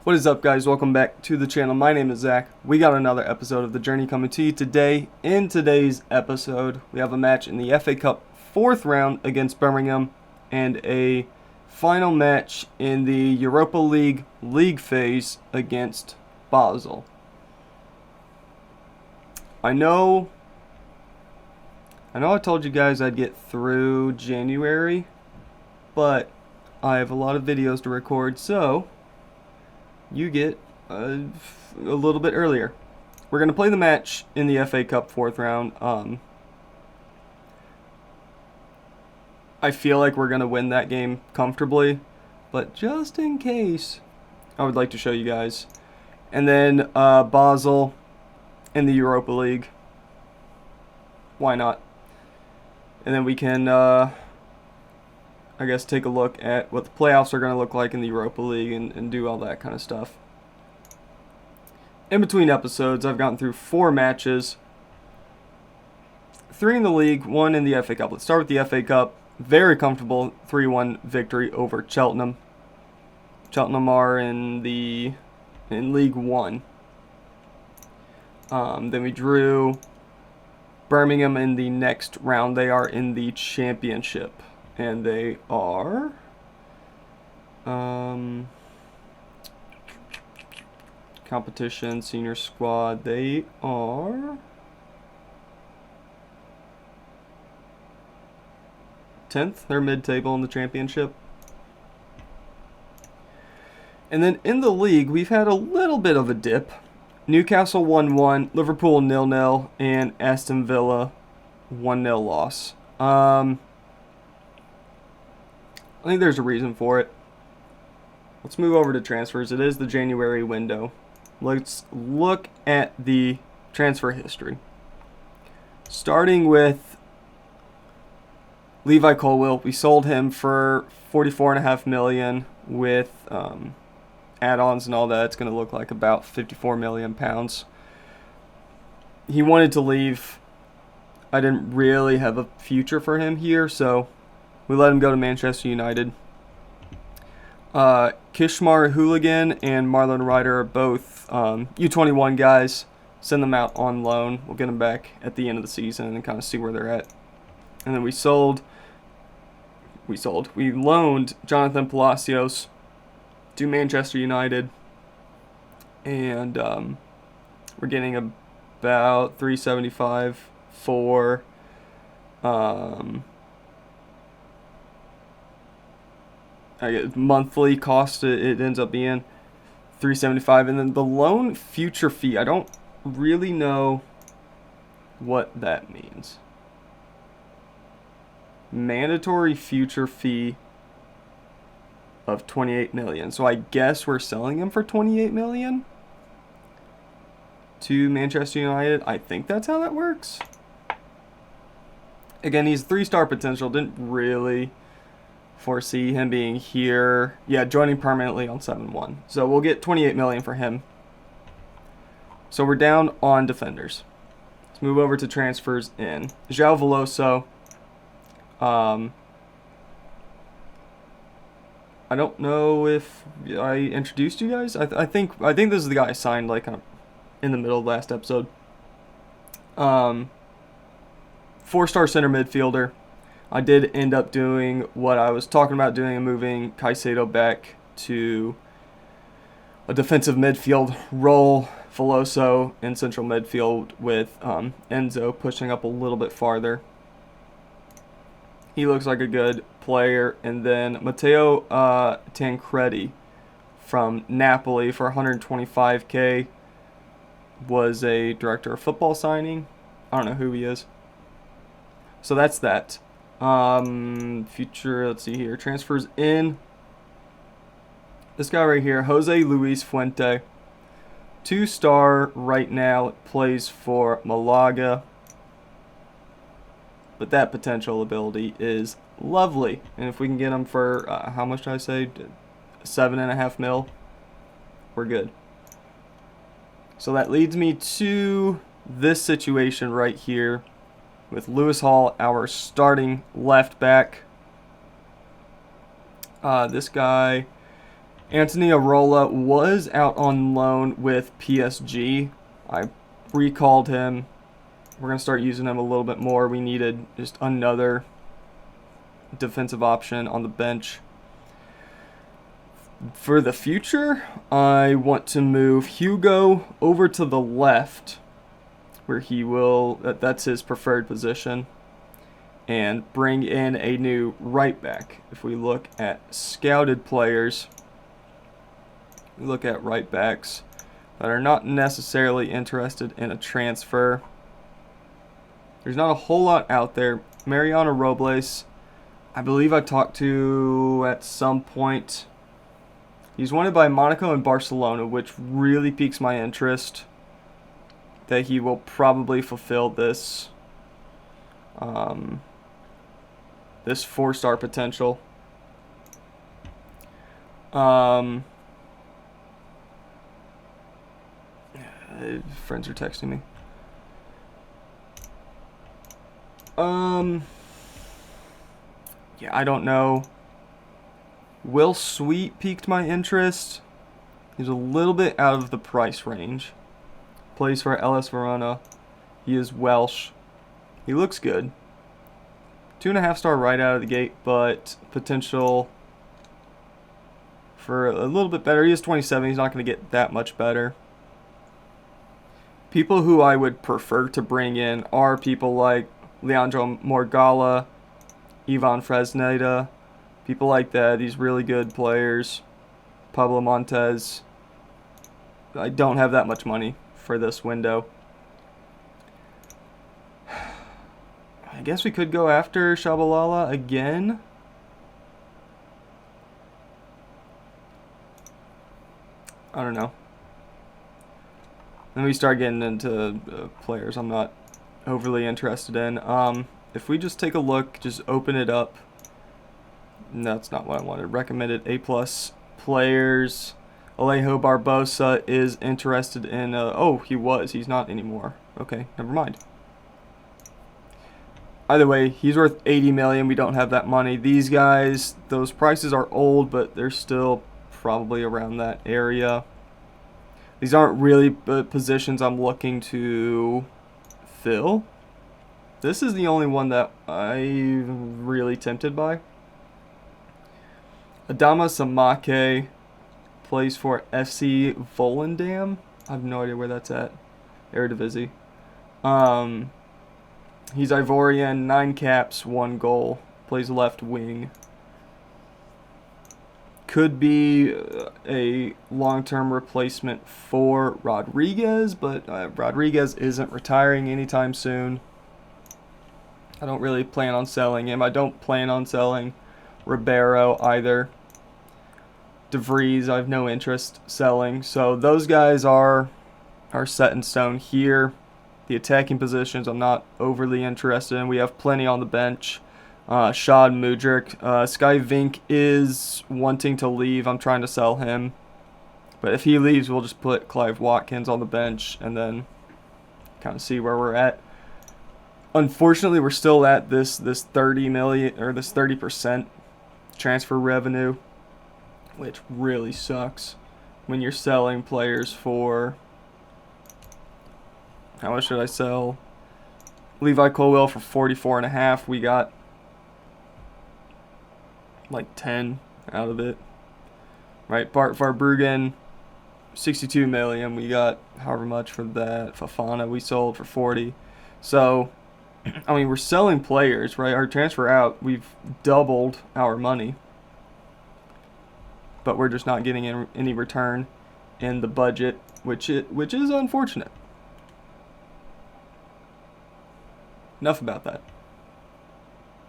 What is up, guys? Welcome back to the channel. My name is Zach. We got another episode of The Journey coming to you today. In today's episode, we have a match in the FA Cup 4th round against Birmingham and a final match in the Europa League phase against Basel. I know I told you guys I'd get through January, but I have a lot of videos to record, so you get a little bit earlier. We're going to play the match in the FA Cup 4th round. I feel like we're going to win that game comfortably, but just in case, I would like to show you guys. And then Basel in the Europa League. Why not? And then we can, I guess, take a look at what the playoffs are going to look like in the Europa League and do all that kind of stuff. In between episodes, I've gotten through 4 matches. 3 in the league, 1 in the FA Cup. Let's start with the FA Cup. Very comfortable 3-1 victory over Cheltenham. Cheltenham are in League 1. Then we drew Birmingham in the next round. They are in the Championship. And they are competition, senior squad. They are 10th. They're mid-table in the Championship. And then in the league, we've had a little bit of a dip. Newcastle 1-1, Liverpool 0-0, and Aston Villa 1-0 loss. I think there's a reason for it. Let's move over to transfers. It is the January window. Let's look at the transfer history. Starting with Levi Colwill. We sold him for $44.5 million with add-ons and all that. It's going to look like about £54 million. He wanted to leave. I didn't really have a future for him here, so we let him go to Manchester United. Kishmar Hooligan and Marlon Ryder are both U21 guys. Send them out on loan. We'll get them back at the end of the season and kind of see where they're at. And then we loaned Jonathan Palacios to Manchester United. And we're getting about $375 for monthly cost. It ends up being $375, and then the loan future fee, I don't really know what that means. Mandatory future fee of $28 million. So I guess we're selling him for $28 million to Manchester United. I think that's how that works. Again, he's 3-star potential. Didn't really foresee him being here. Yeah, joining permanently on 7-1. So we'll get $28 million for him. So we're down on defenders. Let's move over to transfers in. João Veloso. I don't know if I introduced you guys. I think this is the guy I signed like kind of in the middle of last episode. 4-star center midfielder. I did end up doing what I was talking about doing and moving Caicedo back to a defensive midfield role. Veloso in central midfield with Enzo pushing up a little bit farther. He looks like a good player. And then Matteo Tancredi from Napoli for $125K was a director of football signing. I don't know who he is. So that's that. Future, let's see here. Transfers in. This guy right here, Jose Luis Fuente. 2-star right now, plays for Malaga. But that potential ability is lovely. And if we can get him for, how much did I say? $7.5 million. We're good. So that leads me to this situation right here with Lewis Hall, our starting left back. This guy Anthony Arola was out on loan with PSG. I recalled him. We're going to start using him a little bit more. We needed just another defensive option on the bench. For the future, I want to move Hugo over to the left, where he will, that's his preferred position, and bring in a new right back. If we look at scouted players, we look at right backs that are not necessarily interested in a transfer. There's not a whole lot out there. Mariano Robles, I believe I talked to at some point. He's wanted by Monaco and Barcelona, which really piques my interest that he will probably fulfill this this 4-star potential. Friends are texting me. Yeah, I don't know. Will Sweet piqued my interest. He's a little bit out of the price range. Plays for LS Verona. He is Welsh. He looks good. 2.5-star right out of the gate, but potential for a little bit better. He is 27. He's not going to get that much better. People who I would prefer to bring in are people like Leandro Morgala, Ivan Fresneda, people like that. These really good players. Pablo Montez. I don't have that much money for this window. I guess we could go after Shabalala again. I don't know. Then we start getting into players I'm not overly interested in. If we just take a look, just open it up. No, that's not what I wanted. Recommended A+ players. Alejo Barbosa is interested in... oh, he was. He's not anymore. Okay, never mind. Either way, he's worth 80 million. We don't have that money. These guys, those prices are old, but they're still probably around that area. These aren't really positions I'm looking to fill. This is the only one that I'm really tempted by. Adama Samake plays for FC Volendam. I have no idea where that's at. Eredivisie. He's Ivorian, 9 caps, 1 goal. Plays left wing. Could be a long-term replacement for Rodriguez, but Rodriguez isn't retiring anytime soon. I don't really plan on selling him. I don't plan on selling Ribeiro either. De Vries, I have no interest selling. So those guys are set in stone here. The attacking positions I'm not overly interested in. We have plenty on the bench. Shad Mudryk. Sky Vink is wanting to leave. I'm trying to sell him. But if he leaves, we'll just put Clive Watkins on the bench and then kind of see where we're at. Unfortunately, we're still at this 30 million or this 30% transfer revenue, which really sucks when you're selling players for... How much should I sell? Levi Colwell for 44.5. We got like 10 out of it. Right, Bart Verbruggen, 62 million. We got however much for that. Fafana we sold for 40. So, I mean, we're selling players, right? Our transfer out, we've doubled our money. But we're just not getting any return in the budget, which is unfortunate. Enough about that.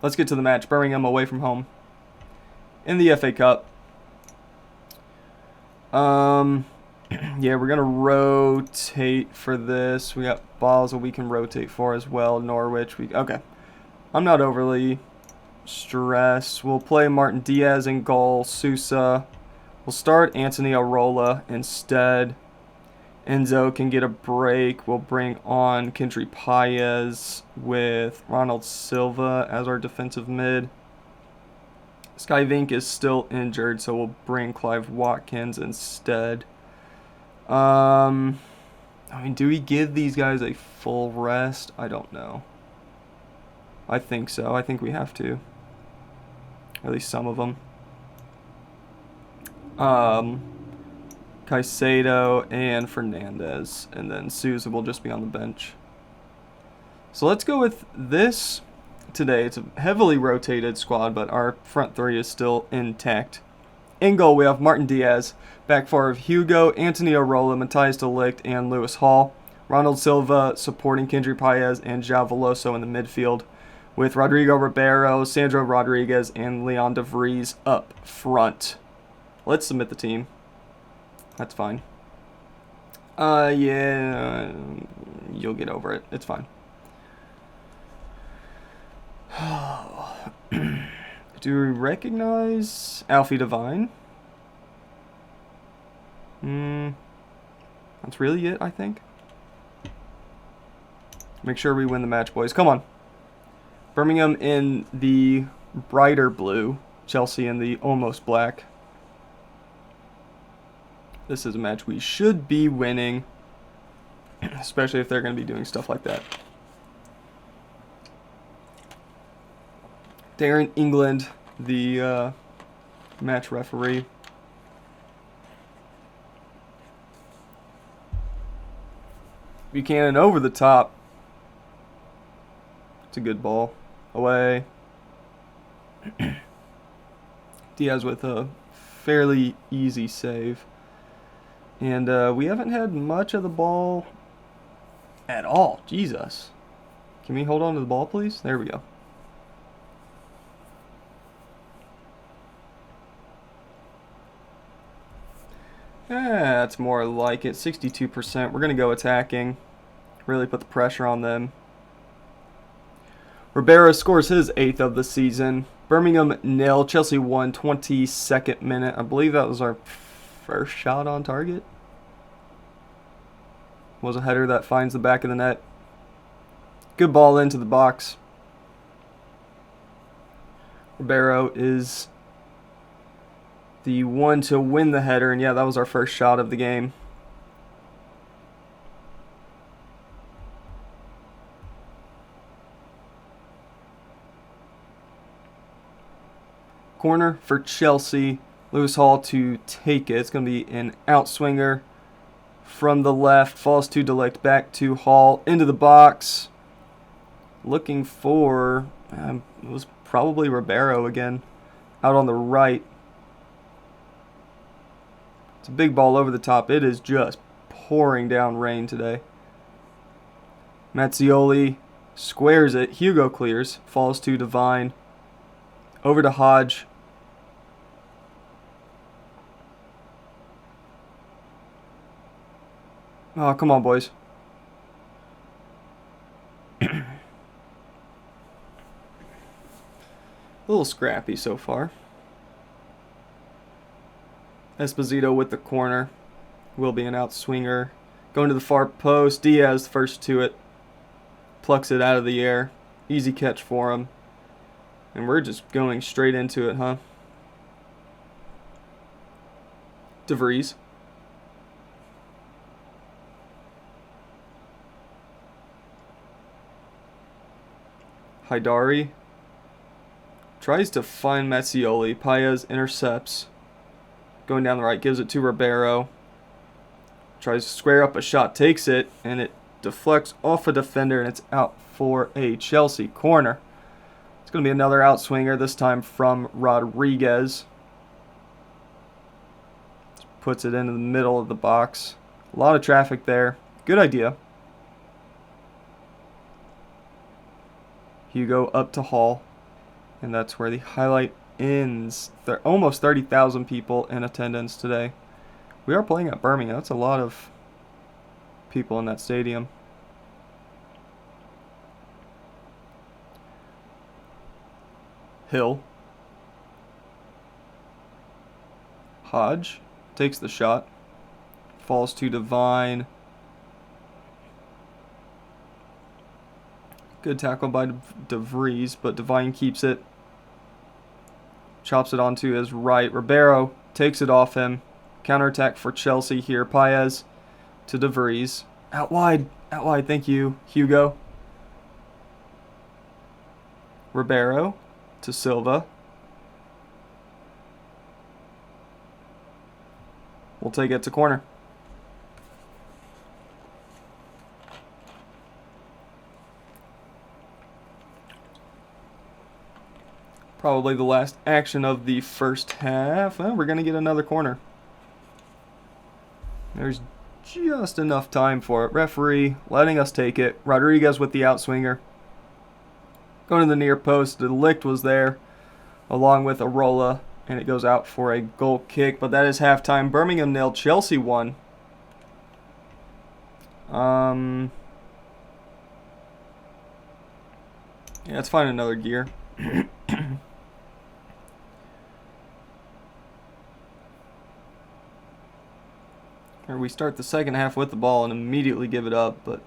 Let's get to the match. Birmingham away from home in the FA Cup. Yeah, we're going to rotate for this. We got Basel we can rotate for as well. Norwich. Okay. I'm not overly stressed. We'll play Martin Diaz in goal. Sousa. We'll start Anthony Arola instead. Enzo can get a break. We'll bring on Kendry Paez with Ronald Silva as our defensive mid. Skyvink is still injured, so we'll bring Clive Watkins instead. I mean, do we give these guys a full rest? I don't know. I think so. I think we have to. At least some of them. Caicedo and Fernandez. And then Sousa will just be on the bench. So let's go with this today. It's a heavily rotated squad, but our front three is still intact. In goal, we have Martin Diaz. Back four of Hugo, Anthony Arola, Matthias de Ligt, and Lewis Hall. Ronald Silva supporting Kendry Paez and João Veloso in the midfield, with Rodrigo Ribeiro, Sandro Rodriguez, and Leon de Vries up front. Let's submit the team. That's fine. Yeah, you'll get over it. It's fine. Do we recognize Alfie Devine? That's really it, I think. Make sure we win the match, boys. Come on. Birmingham in the brighter blue. Chelsea in the almost black. This is a match we should be winning, especially if they're going to be doing stuff like that. Darren England, the match referee. Buchanan over the top. It's a good ball. Away. Diaz with a fairly easy save. And we haven't had much of the ball at all. Jesus. Can we hold on to the ball, please? There we go. That's more like it. 62%. We're going to go attacking. Really put the pressure on them. Ribeiro scores his 8th of the season. Birmingham 0, Chelsea 1, 22nd minute. I believe that was our first shot on target. Was a header that finds the back of the net. Good ball into the box. Ribeiro is the one to win the header, and yeah, that was our first shot of the game. Corner for Chelsea. Lewis Hall to take it. It's going to be an outswinger from the left. Falls to de Ligt. Back to Hall. Into the box. Looking for... it was probably Ribeiro again. Out on the right. It's a big ball over the top. It is just pouring down rain today. Mazzioli squares it. Hugo clears. Falls to Devine. Over to Hodge. Oh, come on, boys. A little scrappy so far. Esposito with the corner. Will be an outswinger. Going to the far post. Diaz first to it. Plucks it out of the air. Easy catch for him. And we're just going straight into it, huh? De Vries. Haidari. Tries to find Mazzioli. Paez intercepts. Going down the right. Gives it to Ribeiro. Tries to square up a shot. Takes it. And it deflects off a defender. And it's out for a Chelsea corner. It's going to be another outswinger, this time from Rodriguez. Puts it into the middle of the box. A lot of traffic there. Good idea. Hugo up to Hall. And that's where the highlight ends. There are almost 30,000 people in attendance today. We are playing at Birmingham. That's a lot of people in that stadium. Hill. Hodge takes the shot. Falls to Devine. Good tackle by De Vries, but Devine keeps it. chops it onto his right. Ribeiro takes it off him. Counterattack for Chelsea here. Paez to De Vries. Out wide. Thank you, Hugo. Ribeiro to Silva. We'll take it to corner. Probably the last action of the first half. Well, we're going to get another corner. There's just enough time for it. Referee letting us take it. Rodriguez with the outswinger. Going to the near post. De Ligt was there along with Arola. And it goes out for a goal kick. But that is halftime. Birmingham 0, Chelsea 1. Yeah, let's find another gear. Or we start the second half with the ball and immediately give it up, but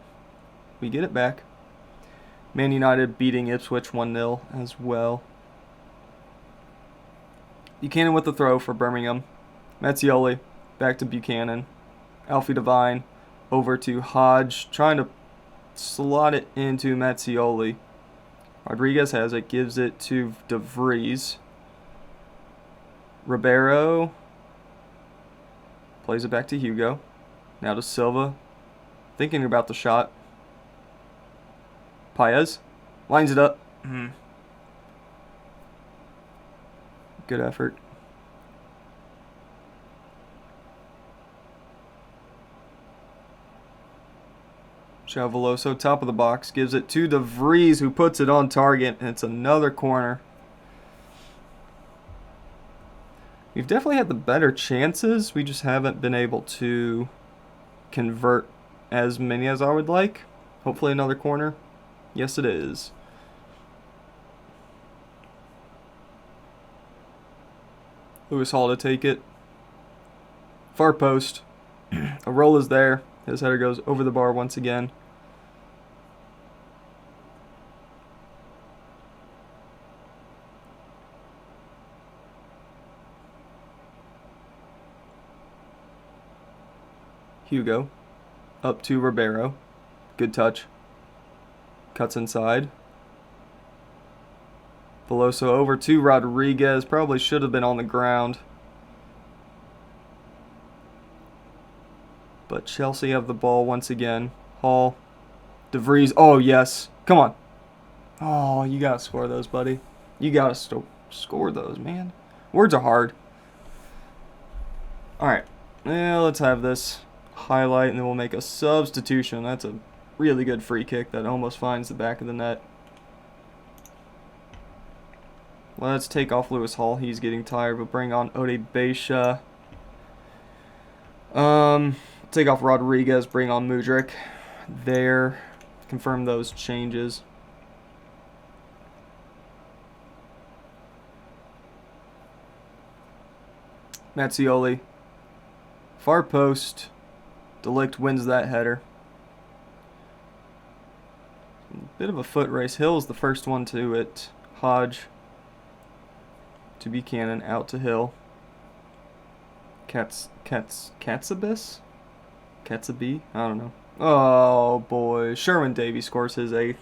we get it back. Man United beating Ipswich 1-0 as well. Buchanan with the throw for Birmingham. Mazzioli back to Buchanan. Alfie Devine over to Hodge, trying to slot it into Mazzioli. Rodriguez has it, gives it to De Vries. Ribeiro plays it back to Hugo. Now to Silva. Thinking about the shot. Paez lines it up. Good effort. Veloso, top of the box, gives it to De Vries, who puts it on target, and it's another corner. We've definitely had the better chances. We just haven't been able to convert as many as I would like. Hopefully another corner. Yes, it is. Lewis Hall to take it. Far post. Arola's there. His header goes over the bar once again. Hugo up to Ribeiro. Good touch. Cuts inside. Veloso over to Rodriguez. Probably should have been on the ground. But Chelsea have the ball once again. Hall. De Vries. Oh, yes. Come on. Oh, you got to score those, buddy. You got to score those, man. Words are hard. All right. Yeah, let's have this highlight, and then we'll make a substitution. That's a really good free kick that almost finds the back of the net. Let's take off Lewis Hall. He's getting tired. We'll bring on Ode Beisha. Take off Rodriguez. Bring on Mudryk. There. Confirm those changes. Mazzioli. Far post. De Ligt wins that header. Bit of a foot race. Hill's the first one to it. Hodge to Buchanan, out to Hill. Katsabis? Katsabi? I don't know. Oh boy. Sherwin Davies scores his 8th.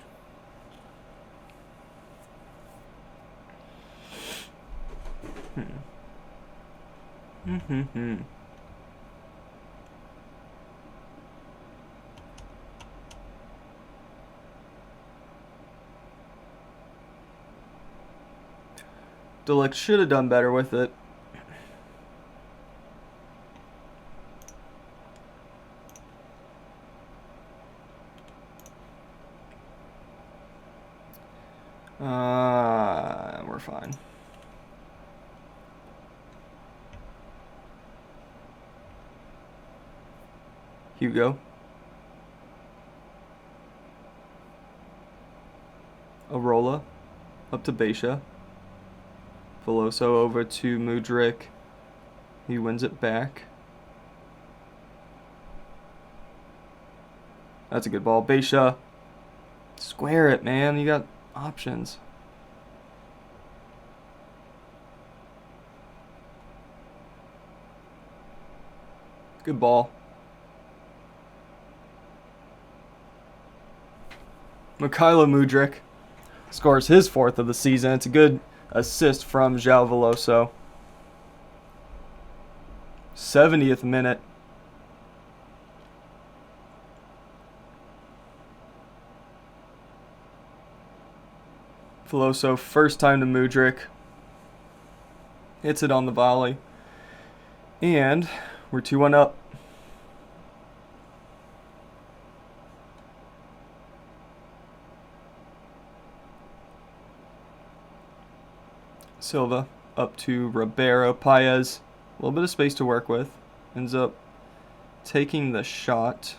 De Ligt should have done better with it. We're fine. Hugo. Arola. Up to Beisha. Veloso over to Mudryk. He wins it back. That's a good ball. Beisha. Square it, man. You got options. Good ball. Mikhailo Mudryk scores his 4th of the season. It's a good assist from João Veloso. 70th minute. Veloso, first time to Mudryk. Hits it on the volley. And we're 2-1 up. Silva up to Ribeiro. Paez, a little bit of space to work with. Ends up taking the shot.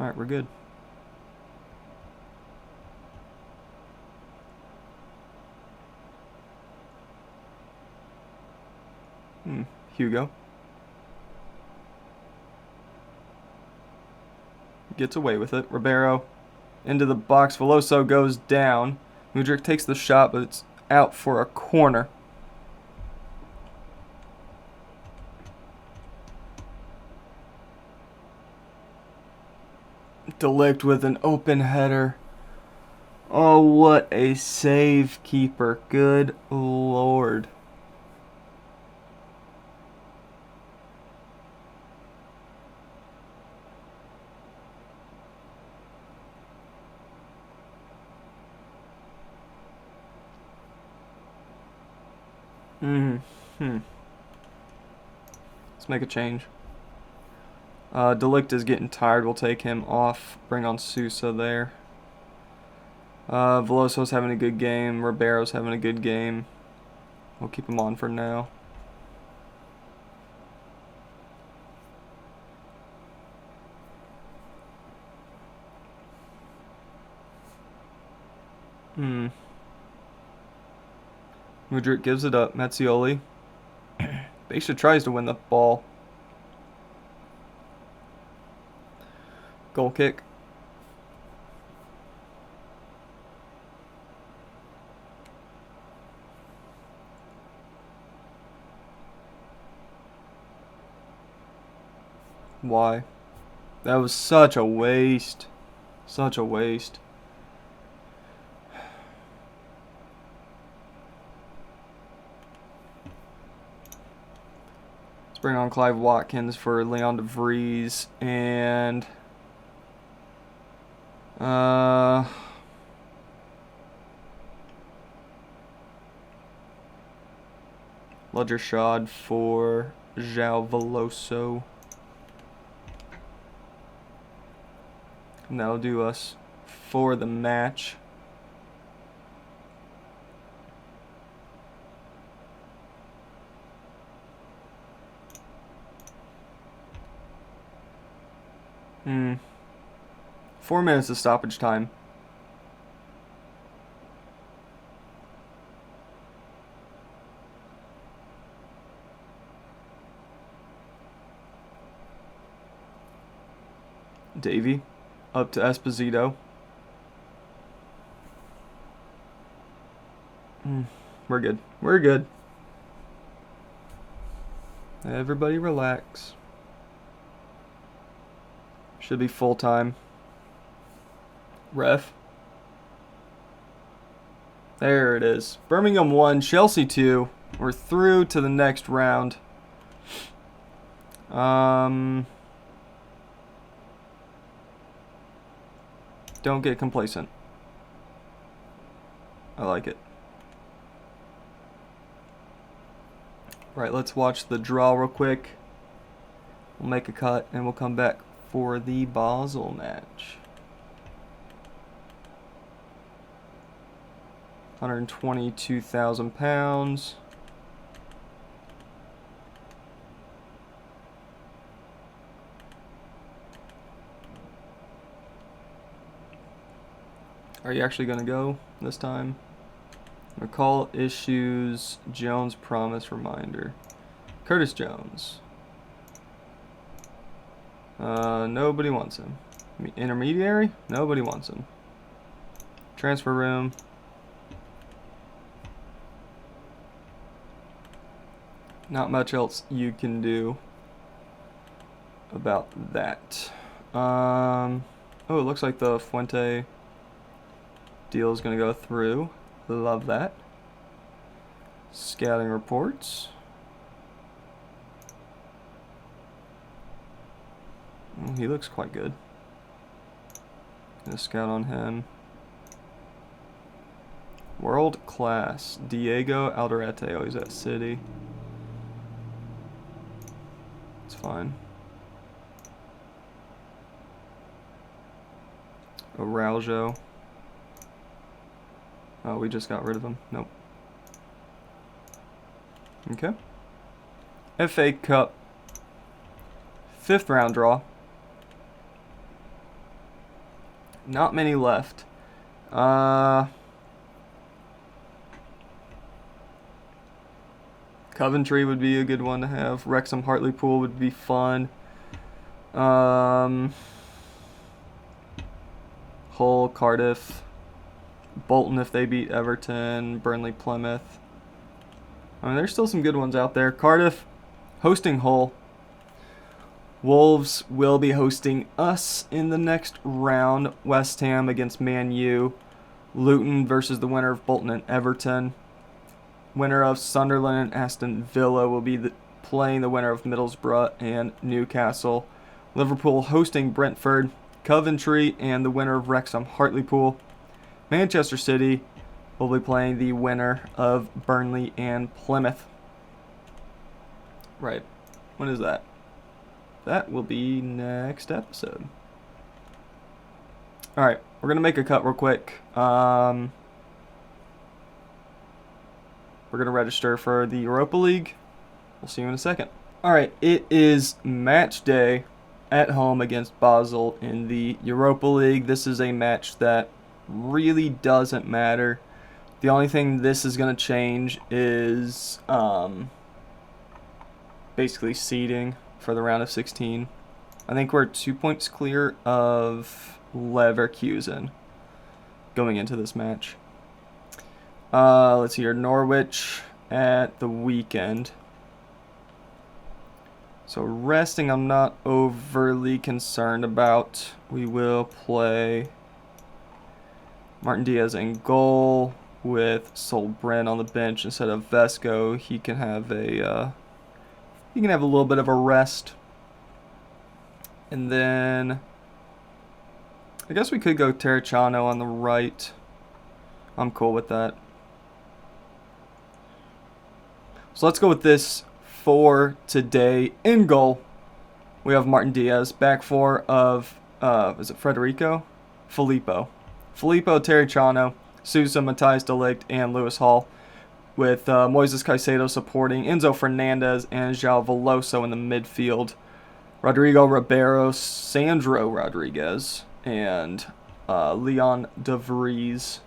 Alright, we're good. Hugo. Gets away with it. Ribeiro into the box. Veloso goes down. Mudryk takes the shot, but it's out for a corner. De Ligt with an open header. Oh, what a save, keeper. Good Lord. Let's make a change. De Ligt is getting tired. We'll take him off. Bring on Sousa there. Veloso's having a good game. Ribeiro's having a good game. We'll keep him on for now. Mudryk gives it up. Mazzioli. Beisha tries to win the ball. Goal kick. Why? That was such a waste. Such a waste. Let's bring on Clive Watkins for Leon de Vries and Ledger Shad for João Veloso. And that'll do us for the match. 4 minutes of stoppage time. Davey up to Esposito. We're good. We're good. Everybody relax. Should be full time. Ref. There it is. Birmingham 1, Chelsea 2. We're through to the next round. Don't get complacent. I like it. Right, let's watch the draw real quick. We'll make a cut and we'll come back for the Basel match. 122,000 pounds. Are you actually going to go this time? McCall issues Jones promise reminder. Curtis Jones. Nobody wants him. Intermediary? Nobody wants him. Transfer room. Not much else you can do about that. Oh, it looks like the Fuente deal is going to go through. Love that. Scouting reports. He looks quite good. Gonna scout on him. World class. Diego Alderete. Oh, he's at City. It's fine. Araujo. Oh, we just got rid of him. Nope. Okay. FA Cup. 5th round draw. Not many left. Coventry would be a good one to have. Wrexham Hartlepool would be fun. Hull, Cardiff, Bolton if they beat Everton, Burnley, Plymouth. I mean, there's still some good ones out there. Cardiff hosting Hull. Wolves will be hosting us in the next round. West Ham against Man U. Luton versus the winner of Bolton and Everton. Winner of Sunderland and Aston Villa will be playing the winner of Middlesbrough and Newcastle. Liverpool hosting Brentford. Coventry and the winner of Wrexham Hartlepool. Manchester City will be playing the winner of Burnley and Plymouth. Right. When is that? That will be next episode. Alright, we're going to make a cut real quick. We're going to register for the Europa League. We'll see you in a second. Alright, it is match day at home against Basel in the Europa League. This is a match that really doesn't matter. The only thing this is going to change is basically seeding for the round of 16. I think we're 2 points clear of Leverkusen going into this match. Let's see here. Norwich at the weekend. So resting I'm not overly concerned about. We will play Martin Diaz in goal with Sol Bryn on the bench instead of Vesco. He can have a little bit of a rest. And then I guess we could go Terracciano on the right. I'm cool with that. So let's go with this for today. In goal, we have Martin Diaz. Back four of, is it Federico? Filippo, Terracciano, Sousa, Matthijs de Ligt, and Lewis Hall. With Moises Caicedo supporting, Enzo Fernandez and João Veloso in the midfield. Rodrigo Ribeiro, Sandro Rodriguez, and Leon De Vries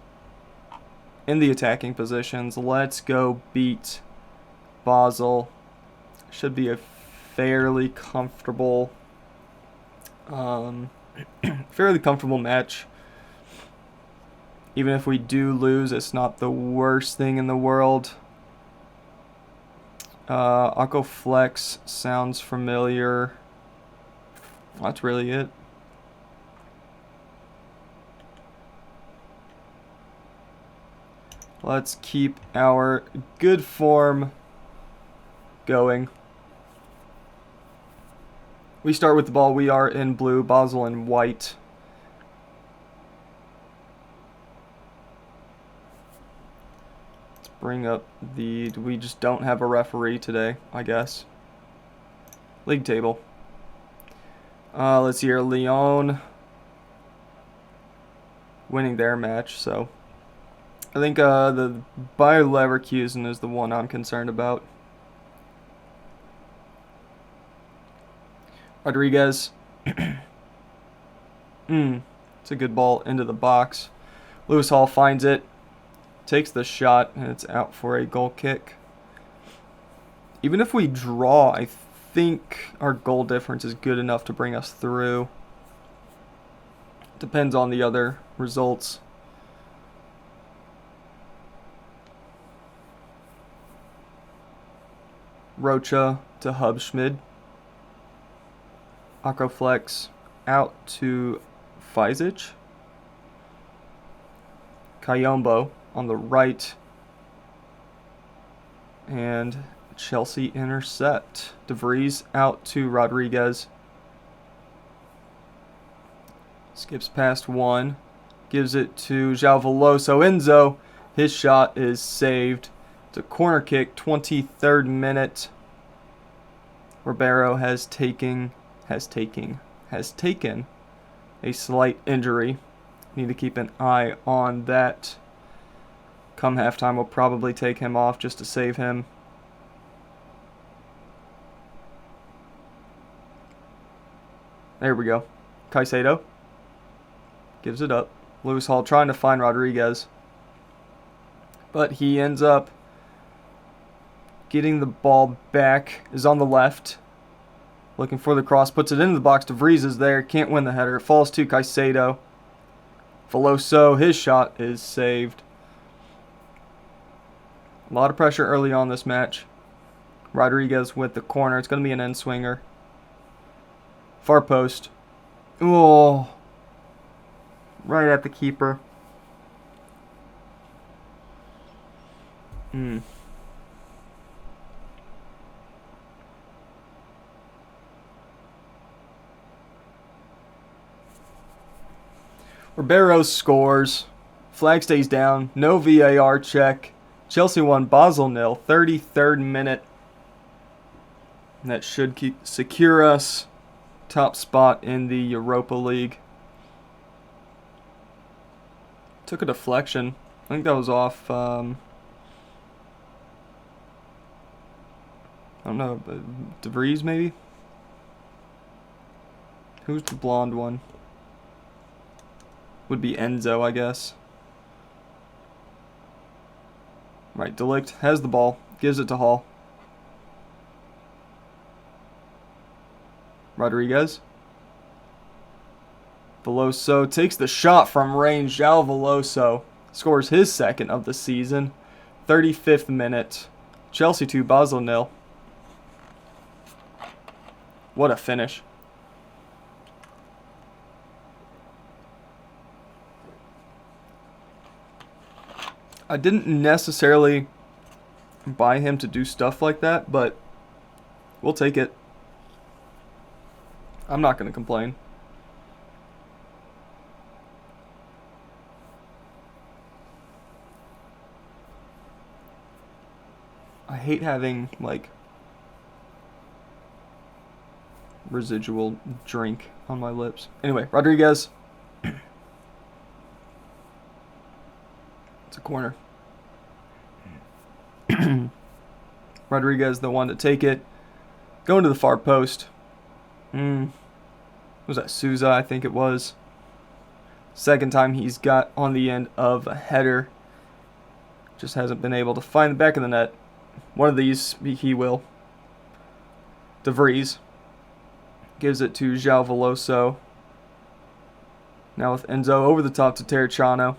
in the attacking positions. Let's go beat Basel. Should be a fairly comfortable, match. Even if we do lose, it's not the worst thing in the world. Akko Flex sounds familiar. That's really it. Let's keep our good form going. We start with the ball. We are in blue, Basel in white. Let's bring up we just don't have a referee today, I guess. League table. Let's see here. Lyon winning their match, so I think the Bayer Leverkusen is the one I'm concerned about. Rodriguez. It's a good ball into the box. Lewis Hall finds it, takes the shot, and it's out for a goal kick. Even if we draw, I think our goal difference is good enough to bring us through. Depends on the other results. Rocha to Hubschmid. Acroflex out to Fajsic. Kayombo on the right. And Chelsea intercept. De Vries out to Rodriguez. Skips past one. Gives it to João Veloso. Enzo. His shot is saved. It's a corner kick, 23rd minute. Where Barrow has taken a slight injury. Need to keep an eye on that. Come halftime, we'll probably take him off just to save him. There we go. Caicedo gives it up. Lewis Hall trying to find Rodriguez. But he ends up getting the ball back. Is on the left. Looking for the cross. Puts it into the box. De Vries is there. Can't win the header. It falls to Caicedo. Veloso, his shot is saved. A lot of pressure early on this match. Rodriguez with the corner. It's going to be an end swinger. Far post. Oh. Right at the keeper. Barrow scores. Flag stays down. No VAR check. Chelsea won, Basel 0. 33rd minute. And that should secure us top spot in the Europa League. Took a deflection. I think that was off. I don't know. De Vries maybe? Who's the blonde one? Would be Enzo, I guess. Right, De Ligt has the ball. Gives it to Hall. Rodriguez. Veloso takes the shot from range. João Veloso scores his second of the season. 35th minute. Chelsea 2, Basel 0. What a finish. I didn't necessarily buy him to do stuff like that, but we'll take it. I'm not going to complain. I hate having, like, residual drink on my lips. Anyway, Rodriguez. It's a corner. Rodriguez, the one to take it. Going to the far post. Was that Souza? I think it was. Second time he's got on the end of a header. Just hasn't been able to find the back of the net. One of these he will. De Vries gives it to João Veloso. Now with Enzo over the top to Terracciano.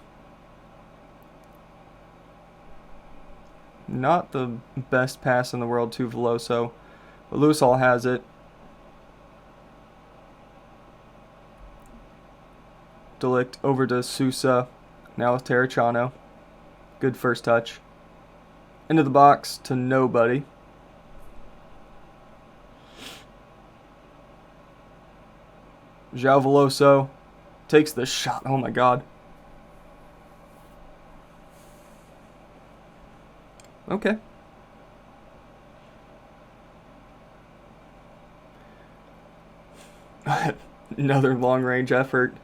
Not the best pass in the world to Veloso, but Lewis Hall has it. De Ligt over to Sousa. Now with Terracciano. Good first touch. Into the box to nobody. João Veloso takes the shot. Oh my god. Okay. Another long range effort.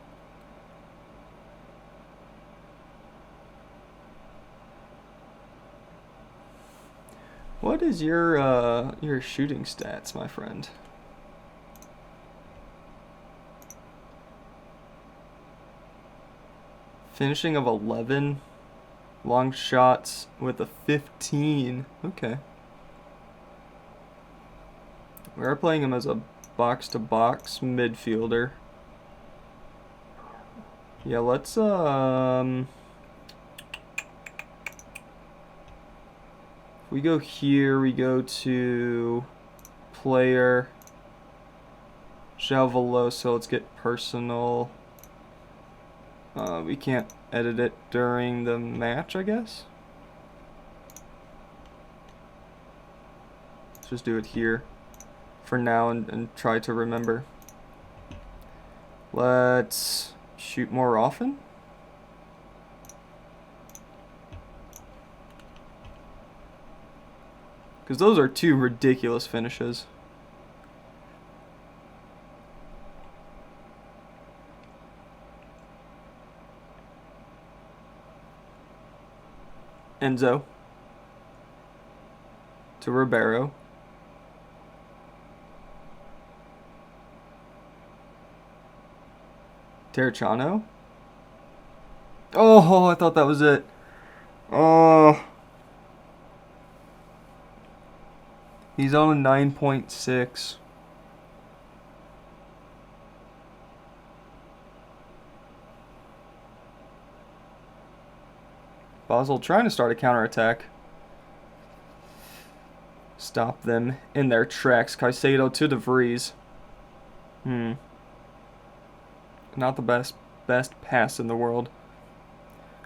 What is your shooting stats, my friend? Finishing of 11. Long shots with a 15. Okay. We are playing him as a box-to-box midfielder. Yeah, let's if we go here, we go to player, Llanidloes, let's get personal. We can't edit it during the match, I guess. Let's just do it here for now and try to remember. Let's shoot more often. Because those are two ridiculous finishes. Enzo to Ribeiro. Terracciano. Oh, I thought that was it. Oh. He's on a 9.6. Basel trying to start a counterattack. Stop them in their tracks. Caicedo to De Vries. Not the best pass in the world.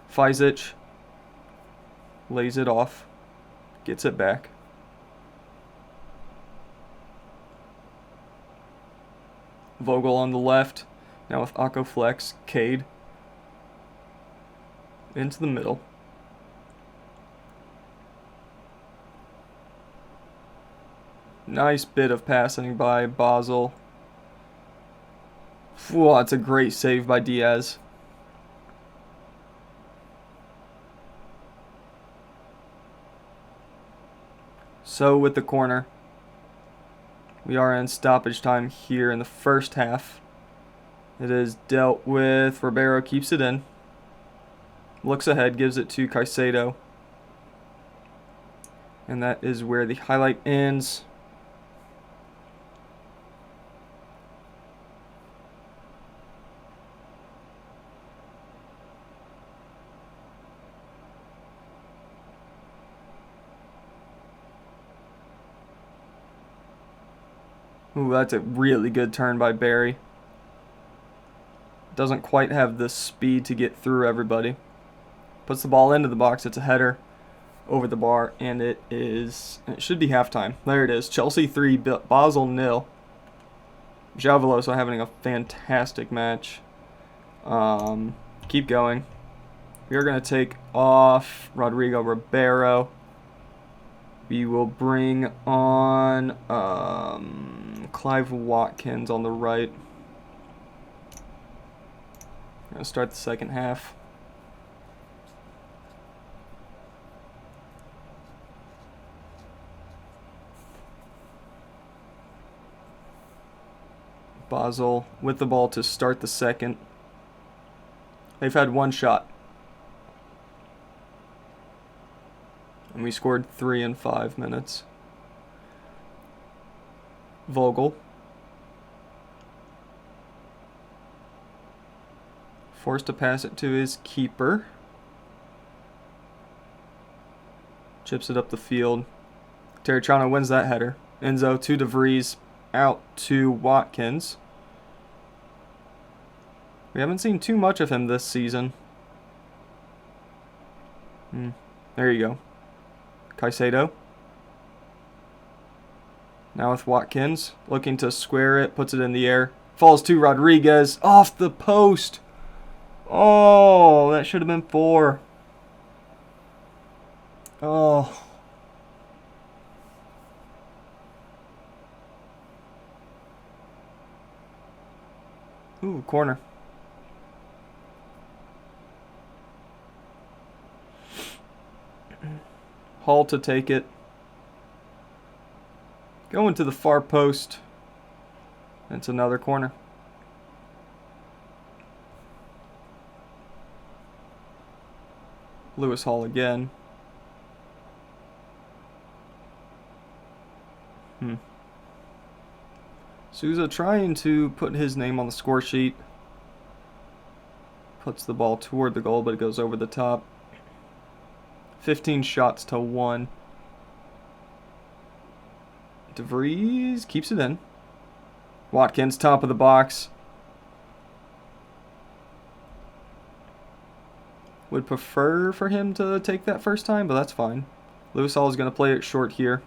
Fajsic lays it off. Gets it back. Vogel on the left. Now with Akko Flex. Cade. Into the middle. Nice bit of passing by Basel. Whoa, that's a great save by Diaz. So with the corner, we are in stoppage time here in the first half. It is dealt with. Ribeiro keeps it in. Looks ahead, gives it to Caicedo. And that is where the highlight ends. Ooh, that's a really good turn by Barry. Doesn't quite have the speed to get through everybody. Puts the ball into the box. It's a header over the bar, and it should be halftime. There it is. Chelsea 3, Basel 0. Llanidloes having a fantastic match. Keep going. We are going to take off Rodrigo Ribeiro. We will bring on Clive Watkins on the right. We're going to start the second half. Basel with the ball to start the second. They've had one shot. And we scored 3 in 5 minutes. Vogel. Forced to pass it to his keeper. Chips it up the field. Terracciano wins that header. Enzo to De Vries. Out to Watkins. We haven't seen too much of him this season. There you go. Caicedo. Now with Watkins. Looking to square it. Puts it in the air. Falls to Rodriguez. Off the post. Oh, that should have been 4. Oh. Ooh, corner. Hall to take it. Going to the far post. It's another corner. Lewis Hall again. Souza trying to put his name on the score sheet. Puts the ball toward the goal, but it goes over the top. 15 shots to 1. De Vries keeps it in. Watkins, top of the box. Would prefer for him to take that first time, but that's fine. Lewis Hall is going to play it short here.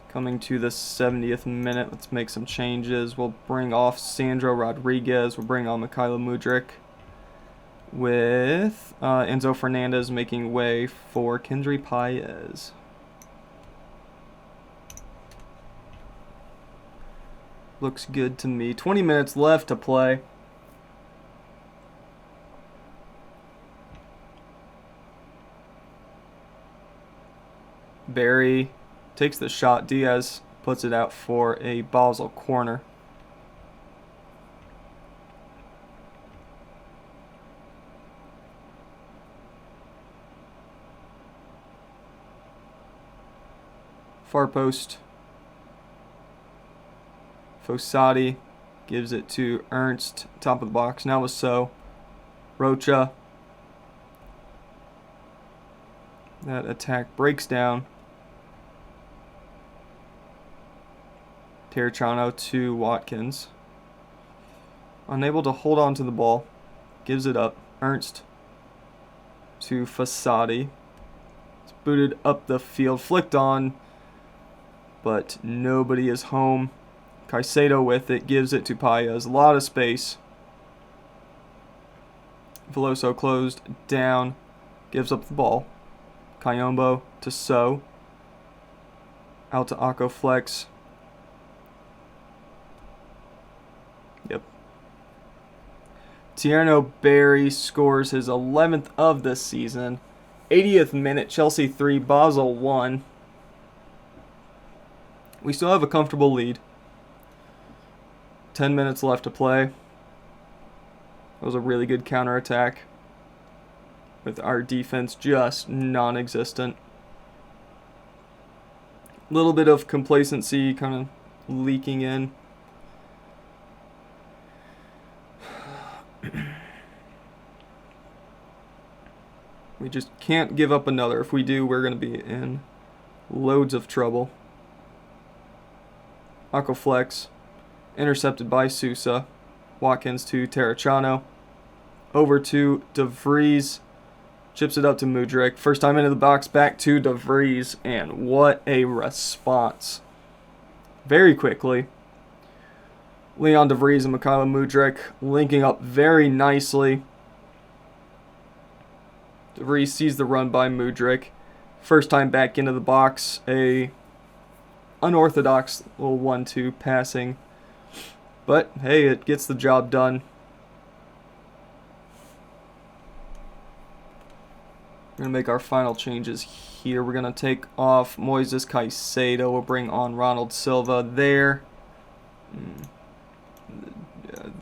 Coming to the 70th minute, let's make some changes. We'll bring off Sandro Rodriguez. We'll bring on Mykhailo Mudryk with Enzo Fernandez making way for Kendry Paez. Looks good to me. 20 minutes left to play. Barry takes the shot. Diaz puts it out for a Basel corner. Far post. Fossati gives it to Ernst. Top of the box. Now with Rocha. That attack breaks down. Terracciano to Watkins. Unable to hold on to the ball. Gives it up. Ernst to Fossati. It's booted up the field. Flicked on. But nobody is home. Caicedo with it. Gives it to Paez. A lot of space. Veloso closed down. Gives up the ball. Kayombo to So. Out to Akko Flex. Yep. Tierno Barry scores his 11th of the season. 80th minute, Chelsea 3, Basel 1. We still have a comfortable lead. 10 minutes left to play. That was a really good counterattack, with our defense just non-existent. A little bit of complacency kind of leaking in. We just can't give up another. If we do, we're going to be in loads of trouble. Akko Flex, intercepted by Sousa. Watkins to Terracciano. Over to De Vries. Chips it up to Mudryk. First time into the box, back to De Vries. And what a response. Very quickly. Leon De Vries and Mykhailo Mudryk linking up very nicely. De Vries sees the run by Mudryk. First time back into the box. A unorthodox little 1-2 passing. But, hey, it gets the job done. We're going to make our final changes here. We're going to take off Moises Caicedo. We'll bring on Ronald Silva there.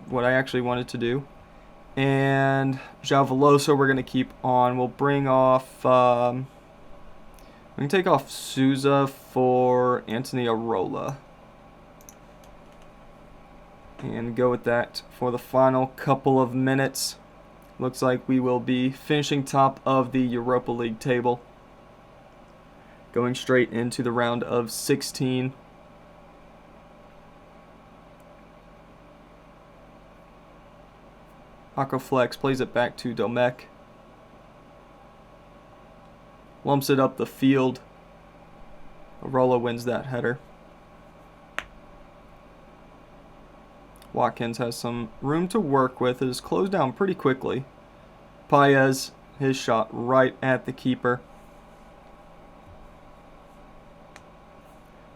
What I actually wanted to do. And João Veloso we're going to keep on. We'll bring off... we can take off Sousa for Anthony Arola. And go with that for the final couple of minutes. Looks like we will be finishing top of the Europa League table. Going straight into the round of 16. Akko Flex plays it back to Domek. Lumps it up the field. Arola wins that header. Watkins has some room to work with. It is closed down pretty quickly. Paez, his shot right at the keeper.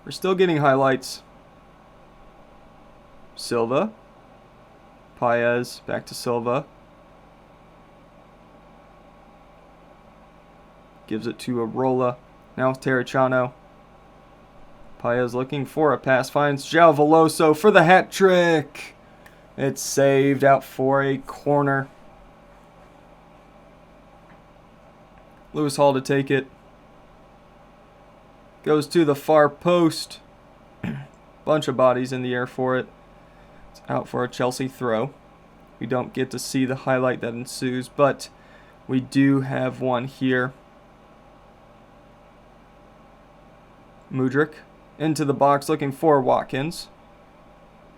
We're still getting highlights. Silva. Paez, back to Silva. Gives it to Arola. Now with Terracciano. Paez looking for a pass. Finds João Veloso for the hat trick. It's saved out for a corner. Lewis Hall to take it. Goes to the far post. Bunch of bodies in the air for it. It's out for a Chelsea throw. we don't get to see the highlight that ensues, but we do have one here. Mudryk into the box looking for Watkins.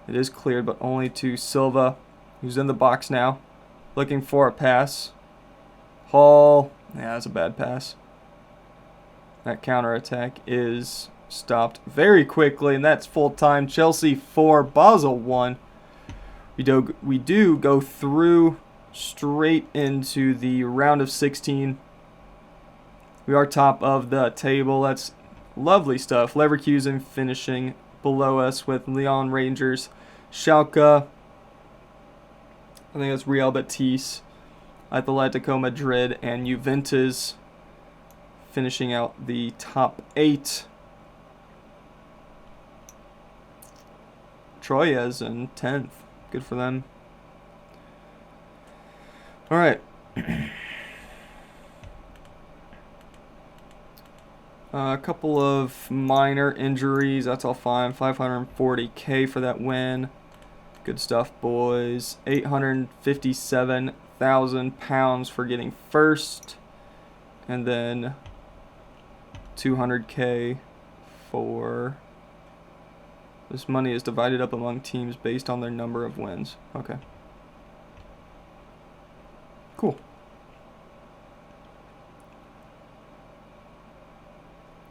It is cleared, but only to Silva, who's in the box now, looking for a pass. Hall, yeah, that's a bad pass. That counterattack is stopped very quickly, and that's full time. Chelsea 4, Basel 1. We do go through straight into the round of 16. We are top of the table. That's lovely stuff. Leverkusen finishing below us with Lyon Rangers, Schalke, I think that's Real Betis, Atletico Madrid, and Juventus finishing out the top 8. Troyes in 10th. Good for them. All right. A couple of minor injuries. That's all fine. 540K for that win. Good stuff, boys. 857,000 pounds for getting first. And then 200K for... This money is divided up among teams based on their number of wins. Okay. Cool.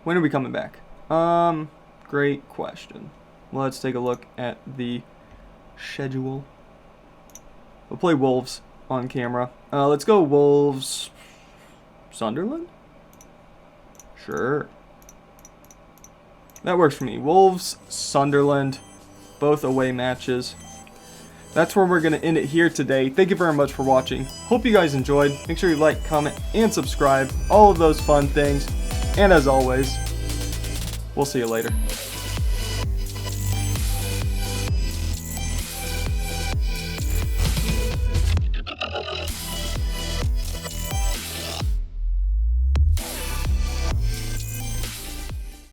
When are we coming back? Great question. Let's take a look at the schedule. We'll play Wolves on camera. Let's go Wolves... Sunderland? Sure. That works for me. Wolves, Sunderland, both away matches. That's where we're going to end it here today. Thank you very much for watching. Hope you guys enjoyed. Make sure you like, comment, and subscribe. All of those fun things. And as always, we'll see you later.